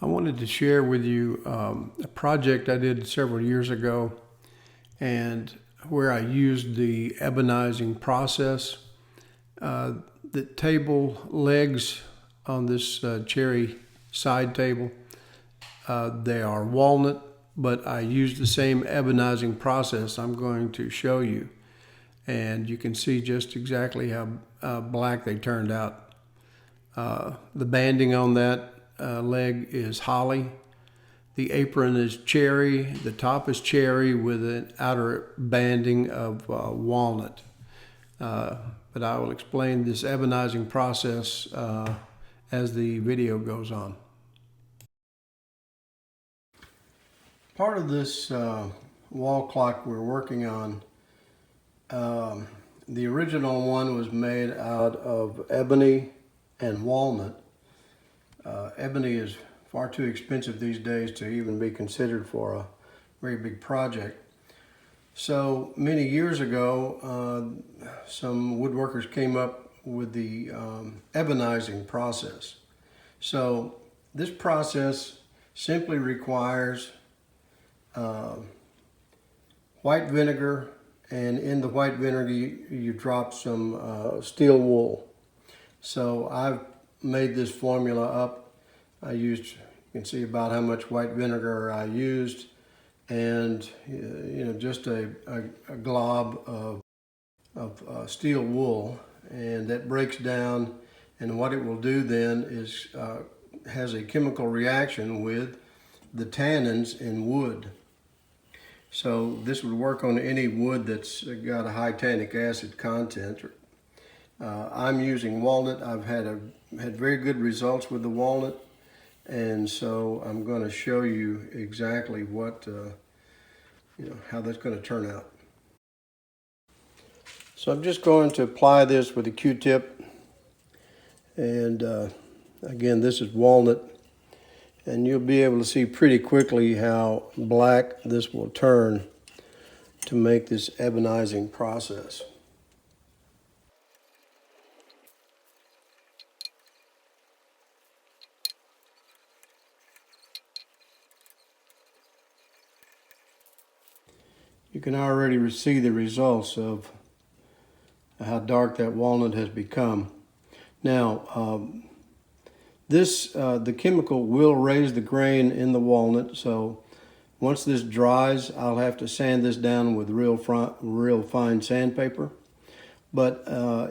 I wanted to share with you a project I did several years ago, and where I used the ebonizing process. The table legs on this cherry side table, they are walnut, but I used the same ebonizing process I'm going to show you. And you can see just exactly how black they turned out. The banding on that leg is holly. The apron is cherry. The top is cherry with an outer banding of walnut. But I will explain this ebonizing process as the video goes on. Part of this wall clock we're working on, the original one was made out of ebony and walnut. Ebony is far too expensive these days to even be considered for a very big project. So many years ago, some woodworkers came up with the ebonizing process. So this process simply requires white vinegar, and in the white vinegar you drop some steel wool. So I've made this formula up. I used, you can see about how much white vinegar I used, and just a glob of steel wool, and that breaks down, and what it will do then is has a chemical reaction with the tannins in wood. So this would work on any wood that's got a high tannic acid content. I'm using walnut. I've had very good results with the walnut, and so I'm going to show you exactly what how that's going to turn out. So I'm just going to apply this with a Q-tip, and again, this is walnut, and you'll be able to see pretty quickly how black this will turn to make this ebonizing process. You can already see the results of how dark that walnut has become. Now, the chemical will raise the grain in the walnut, so once this dries, I'll have to sand this down with real fine sandpaper. But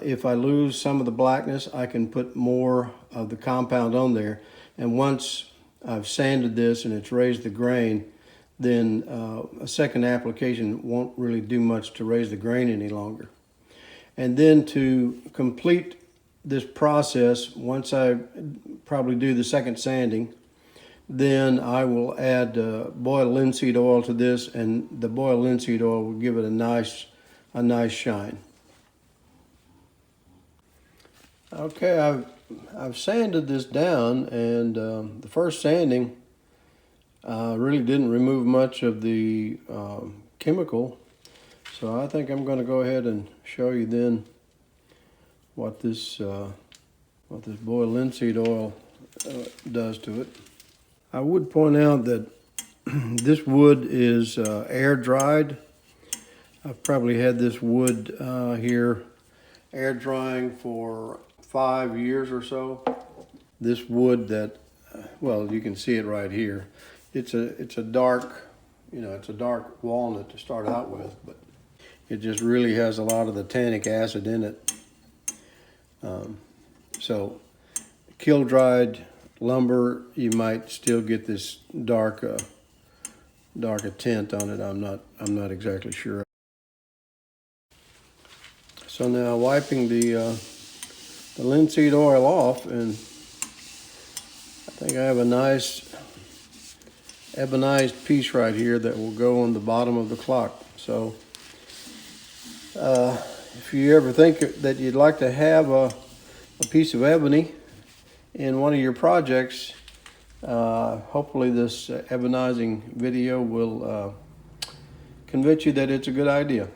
if I lose some of the blackness, I can put more of the compound on there. And once I've sanded this and it's raised the grain, then a second application won't really do much to raise the grain any longer. And then to complete this process, once I probably do the second sanding, then I will add boiled linseed oil to this, and the boiled linseed oil will give it a nice shine. Okay, I've sanded this down, and the first sanding really didn't remove much of the chemical, so I think I'm going to go ahead and show you then what this boiled linseed oil does to it. I would point out that this wood is air dried. I've probably had this wood here air drying for 5 years or so. This wood that, well, you can see it right here. It's a dark, it's a dark walnut to start out with, but it just really has a lot of the tannic acid in it. So kiln dried lumber, you might still get this darker tint on it. I'm not exactly sure. So now wiping the linseed oil off, and I think I have a nice ebonized piece right here that will go on the bottom of the clock. So if you ever think that you'd like to have a piece of ebony in one of your projects, hopefully this ebonizing video will convince you that it's a good idea.